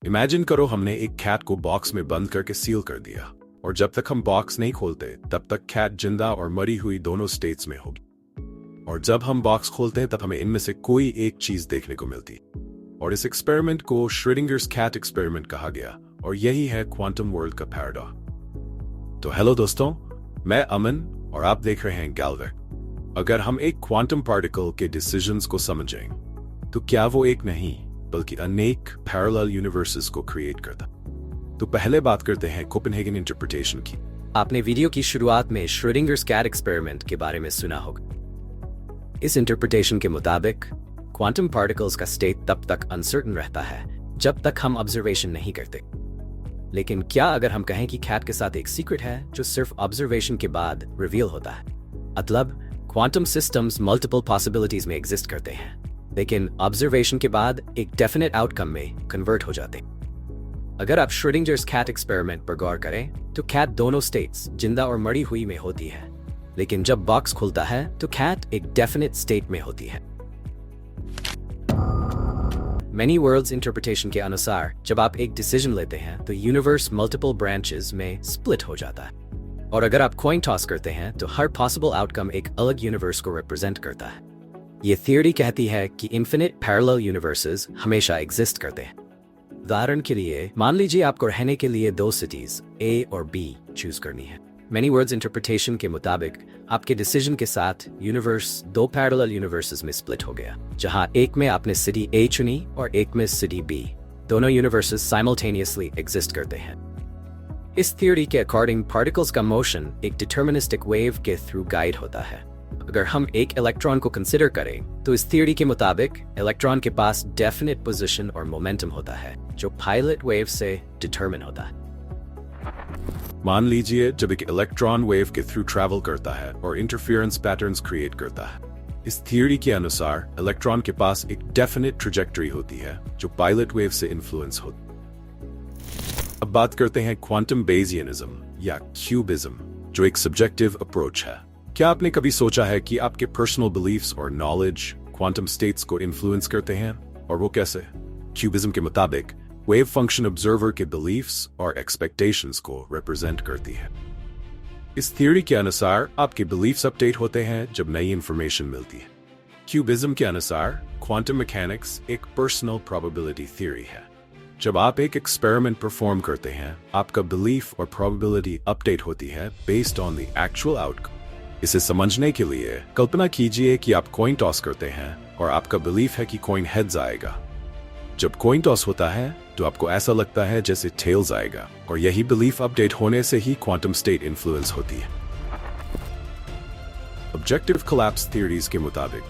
Imagine करो हमने एक कैट को बॉक्स में बंद करके सील कर दिया और जब तक हम बॉक्स नहीं खोलते तब तक कैट जिंदा और मरी हुई दोनों स्टेट्स में होगी। और जब हम बॉक्स खोलते हैं तब हमें इनमें से कोई एक चीज देखने को मिलती। और इस एक्सपेरिमेंट को श्रोडिंगर्स कैट एक्सपेरिमेंट कहा गया और यही है क्वांटम वर्ल्ड का पैराडॉक्स। तो हेलो दोस्तों, मैं अमन और आप देख रहे हैं गैल्वेक। अगर हम एक क्वांटम पार्टिकल के डिसीजंस को समझें तो क्या वो एक नहीं बल्कि अनेक पैरेलल यूनिवर्सेस को क्रिएट करता। तो पहले बात करते हैं कोपेनहेगन इंटरप्रिटेशन की। आपने वीडियो की शुरुआत में श्रोडिंगर्स कैट एक्सपेरिमेंट के बारे में सुना होगा। इस इंटरप्रिटेशन के मुताबिक क्वांटम पार्टिकल्स का स्टेट तब तक अनसर्टन रहता है जब तक हम ऑब्जर्वेशन नहीं करते। लेकिन क्या अगर हम कहें कि कैट के साथ एक सीक्रेट है जो सिर्फ ऑब्जर्वेशन के बाद रिवील होता है? मतलब क्वांटम सिस्टम्स मल्टीपल पॉसिबिलिटीज में एग्जिस्ट करते हैं लेकिन ऑब्जर्वेशन के बाद एक डेफिनेट आउटकम में कन्वर्ट हो जाते। अगर आप श्रोडिंगर्स कैट एक्सपेरिमेंट पर गौर करें तो कैट दोनों स्टेट्स जिंदा और मरी हुई में होती है, लेकिन जब बॉक्स खुलता है तो कैट एक डेफिनेट स्टेट में होती है। मेनी वर्ल्ड्स इंटरप्रिटेशन के अनुसार जब आप एक डिसीजन लेते हैं तो यूनिवर्स मल्टीपल ब्रांचेस में स्प्लिट हो जाता है। और अगर आप कॉइन टॉस करते हैं तो हर पॉसिबल आउटकम एक अलग यूनिवर्स को रिप्रेजेंट करता है। ये थियोरी कहती है कि इन्फिनिट पैरेलल यूनिवर्सेस हमेशा एग्जिस्ट करते हैं। उदाहरण के लिए मान लीजिए आपको रहने के लिए दो सिटीज ए और बी चूज करनी है। मेनी वर्ड्स इंटरप्रिटेशन के मुताबिक आपके डिसीजन के साथ यूनिवर्स दो पैरेलल यूनिवर्सेस में स्प्लिट हो गया, जहां एक में आपने सिटी ए चुनी और एक में सिटी बी। दोनों यूनिवर्सेस साइमल्टेनियसली एग्जिस्ट करते हैं। इस थियोरी के अकॉर्डिंग पार्टिकल्स का मोशन एक डिटर्मिनिस्टिक वेव के थ्रू गाइड होता है। अगर हम एक इलेक्ट्रॉन को कंसिडर करें तो इस थियोरी के मुताबिक इलेक्ट्रॉन के पास डेफिनेट पोजीशन और मोमेंटम होता है जो पायलट वेव से डिटरमिन होता है। मान लीजिए जब एक इलेक्ट्रॉन वेव के थ्रू ट्रैवल करता है और इंटरफेरेंस पैटर्न्स क्रिएट करता है। इस थियोरी के अनुसार इलेक्ट्रॉन के पास एक डेफिनेट ट्रैजेक्टरी होती है जो पायलट वेव से इन्फ्लुएंस होती। अब बात करते हैं क्वांटम बेसियनिज्म या क्यूबिज्म, जो एक सब्जेक्टिव अप्रोच है। क्या आपने कभी सोचा है कि आपके पर्सनल बिलीफ्स और नॉलेज क्वांटम स्टेट्स को इन्फ्लुएंस करते हैं, और वो कैसे? क्यूबिज्म के मुताबिक वेव फंक्शन ऑब्जर्वर के बिलीफ्स और एक्सपेक्टेशंस को रिप्रेजेंट करती है। इस थ्योरी के अनुसार आपके बिलीफ्स अपडेट होते हैं जब नई इंफॉर्मेशन मिलती है। क्यूबिज्म के अनुसार क्वांटम मैकेनिक्स एक पर्सनल प्रोबेबिलिटी थ्योरी है। जब आप एक एक्सपेरिमेंट परफॉर्म करते हैं, आपका बिलीफ और प्रोबेबिलिटी अपडेट होती है based on the actual outcome. इसे समझने के लिए कल्पना कीजिए कि आप कॉइन टॉस करते हैं और आपका बिलीफ है कि कॉइन हेड्स आएगा। जब कॉइन टॉस होता है तो आपको ऐसा लगता है जैसे टेल्स आएगा, और यही बिलीफ अपडेट होने से ही क्वांटम स्टेट इन्फ्लुएंस होती है। ऑब्जेक्टिव कोलैप्स थ्योरीज के मुताबिक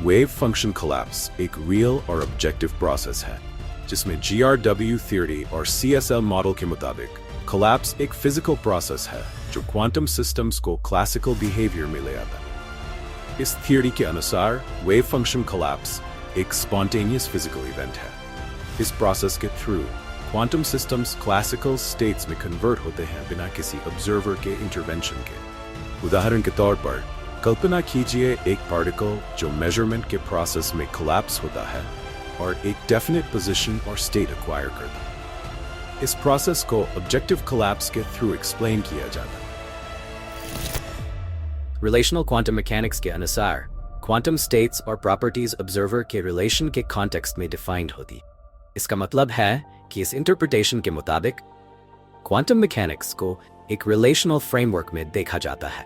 वेव फंक्शन कोलैप्स एक रियल और ऑब्जेक्टिव प्रोसेस है, जिसमें GRW थ्योरी और CSL मॉडल के मुताबिक कोलैप्स एक फिजिकल प्रोसेस है जो क्वांटम सिस्टम्स को क्लासिकल बिहेवियर में ले आता है। इस थ्योरी के अनुसार वेव फंक्शन कोलैप्स एक स्पॉन्टेनियस फिजिकल इवेंट है। इस प्रोसेस के through quantum systems classical states में कन्वर्ट होते हैं बिना किसी ऑब्जर्वर के इंटरवेंशन के। उदाहरण के तौर पर कल्पना कीजिए एक पार्टिकल जो मेजरमेंट के प्रोसेस में कोलैप्स होता है और एक डेफिनेट पोजीशन और स्टेट एक्वायर करता है। इस प्रोसेस को ऑब्जेक्टिव कोलैप्स के थ्रू एक्सप्लेन किया जाता है। रिलेशनल क्वांटम मैकेनिक्स के अनुसार क्वांटम स्टेट्स और प्रॉपर्टीज ऑब्जर्वर के रिलेशन के कॉन्टेक्स्ट में डिफाइंड होती। इसका मतलब है कि इस इंटरप्रिटेशन के मुताबिक क्वांटम मैकेनिक्स को एक रिलेशनल फ्रेमवर्क में देखा जाता है।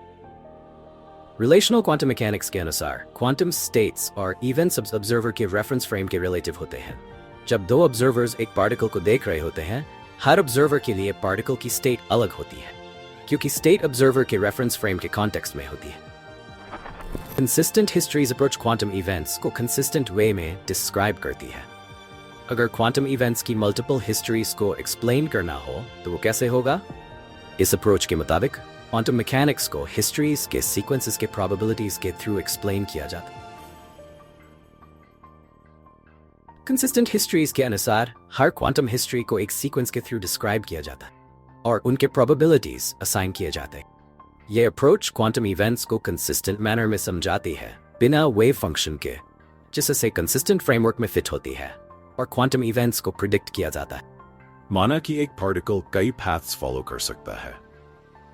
रिलेशनल क्वांटम मैकेनिक्स के अनुसार क्वांटम स्टेट्स और इवेंट्स ऑब्जर्वर के रेफरेंस फ्रेम के रिलेटिव होते हैं। जब दो ऑब्जर्वर्स एक पार्टिकल को देख रहे होते हैं, हर ऑब्जर्वर के लिए पार्टिकल की स्टेट अलग होती है, क्योंकि स्टेट ऑब्जर्वर के रेफरेंस फ्रेम के कॉन्टेक्स्ट में होती है। Consistent histories approach quantum events को कंसिस्टेंट वे में डिस्क्राइब करती है। अगर क्वांटम इवेंट्स की मल्टीपल हिस्ट्रीज को एक्सप्लेन करना हो तो वो कैसे होगा? इस अप्रोच के मुताबिक क्वांटम मैकेनिक्स को हिस्ट्रीज के सीक्वेंसेस के प्रोबेबिलिटीज के थ्रू एक्सप्लेन किया जाता है। कंसिस्टेंट हिस्ट्रीज के अनुसार हर क्वांटम हिस्ट्री को एक सीक्वेंस के थ्रू डिस्क्राइब किया जाता है और उनके प्रोबेबिलिटीज असाइन किए जाते हैं। यह अप्रोच क्वांटम इवेंट्स को कंसिस्टेंट मैनर में समझाती है बिना वेव फंक्शन के, जिससे कंसिस्टेंट फ्रेमवर्क में फिट होती है और क्वांटम इवेंट्स को प्रिडिक्ट किया जाता है। माना कि एक पार्टिकल कई पाथ्स फॉलो कर सकता है।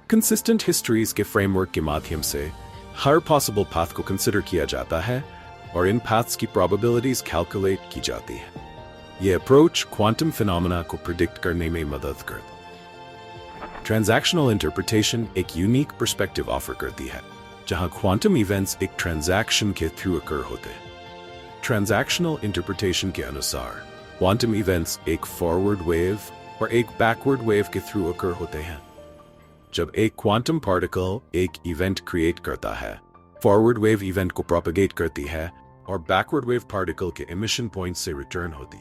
कंसिस्टेंट हिस्ट्रीज के फ्रेमवर्क के माध्यम से हर पॉसिबल पाथ को कंसिडर किया जाता है और इन पाथ्स की प्रोबेबिलिटीज कैलकुलेट की जाती है। यह अप्रोच क्वांटम फिनोमेना को प्रिडिक्ट करने में मदद करता है। ट्रांजैक्शनल इंटरप्रिटेशन एक यूनिक पर्सपेक्टिव ऑफर करती है, जहां क्वांटम इवेंट्स एक ट्रांजैक्शन के थ्रू अकर होते हैं। ट्रांजैक्शनल इंटरप्रिटेशन के अनुसार क्वांटम इवेंट्स एक फॉरवर्ड वेव और एक बैकवर्ड वेव के थ्रू अकर होते हैं। जब एक क्वांटम पार्टिकल एक इवेंट क्रिएट करता है, फॉरवर्ड वेव इवेंट को प्रोपेगेट करती है और बैकवर्ड वेव पार्टिकल के इमिशन पॉइंट से रिटर्न होती।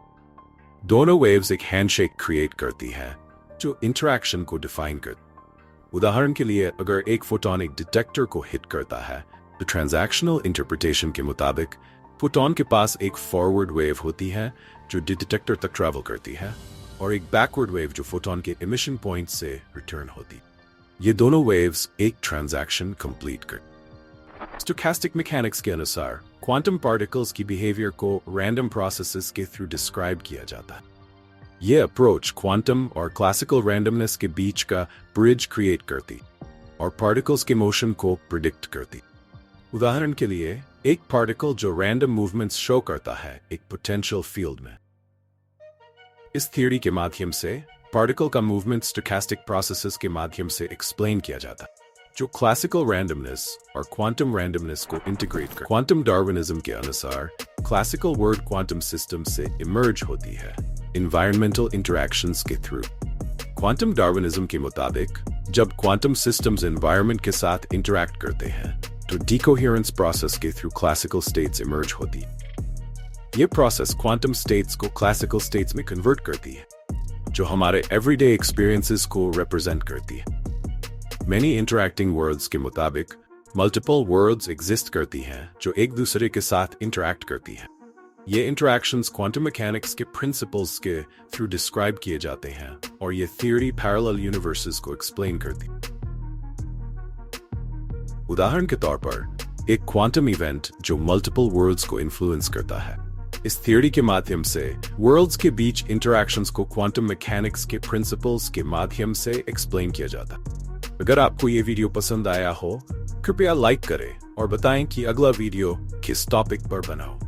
दोनों वेव्स एक हैंडशेक क्रिएट करती है जो इंटरैक्शन को डिफाइन करती। उदाहरण के लिए, अगर एक फोटॉन एक डिटेक्टर को हिट करता है तो ट्रांजैक्शनल इंटरप्रिटेशन के मुताबिक फोटॉन के पास एक फॉरवर्ड वेव होती है जो डिटेक्टर तक ट्रैवल करती है और एक बैकवर्ड वेव जो फोटॉन के इमिशन पॉइंट से रिटर्न होती। ये दोनों वेव्स एक ट्रांजैक्शन कंप्लीट कर। स्टोचैस्टिक मैकेनिक्स के अनुसार क्वांटम पार्टिकल्स की बिहेवियर को रैंडम प्रोसेसेस के थ्रू डिस्क्राइब किया जाता है। यह अप्रोच क्वांटम और क्लासिकल रैंडमनेस के बीच का ब्रिज क्रिएट करती और पार्टिकल्स के मोशन को प्रिडिक्ट करती। उदाहरण के लिए, एक पार्टिकल जो रैंडम मूवमेंट्स शो करता है एक पोटेंशियल फील्ड में। इस थ्योरी के माध्यम से पार्टिकल का मूवमेंट स्टोचैस्टिक प्रोसेसेस के माध्यम से एक्सप्लेन किया जाता है, जो क्लासिकल रैंडमनेस और क्वांटम रैंडमनेस को इंटीग्रेट कर। क्वांटम डार्विनिज्म के अनुसार क्लासिकल वर्ल्ड क्वांटम सिस्टम से इमर्ज होती है एनवायरमेंटल इंटरैक्शंस के थ्रू। क्वांटम डार्विनिज्म के मुताबिक जब क्वांटम सिस्टम्स एनवायरनमेंट के साथ इंटरैक्ट करते हैं तो डिकोहेरेंस प्रोसेस के थ्रू क्लासिकल स्टेट्स इमर्ज होती। ये प्रोसेस क्वांटम स्टेट्स को क्लासिकल स्टेट्स में कन्वर्ट करती है, जो हमारे एवरीडे एक्सपीरियंसेस को रिप्रेजेंट करती है। मेनी इंटरैक्टिंग वर्ल्ड्स के मुताबिक मल्टीपल वर्ल्ड्स एग्जिस्ट करती हैं जो एक दूसरे के साथ इंटरैक्ट करती हैं। ये इंटरैक्शंस क्वांटम मैकेनिक्स के प्रिंसिपल्स के थ्रू डिस्क्राइब किए जाते हैं और ये थ्योरी पैरेलल यूनिवर्सेस को एक्सप्लेन करती। उदाहरण के तौर पर एक क्वांटम इवेंट जो मल्टीपल वर्ल्ड्स को इन्फ्लुएंस करता है। इस थ्योरी के माध्यम से वर्ल्ड्स के बीच इंटरैक्शंस को क्वांटम मैकेनिक्स के प्रिंसिपल्स के माध्यम से एक्सप्लेन किया जाता है। अगर आपको ये वीडियो पसंद आया हो, कृपया लाइक करें और बताएं कि अगला वीडियो किस टॉपिक पर बनाओ।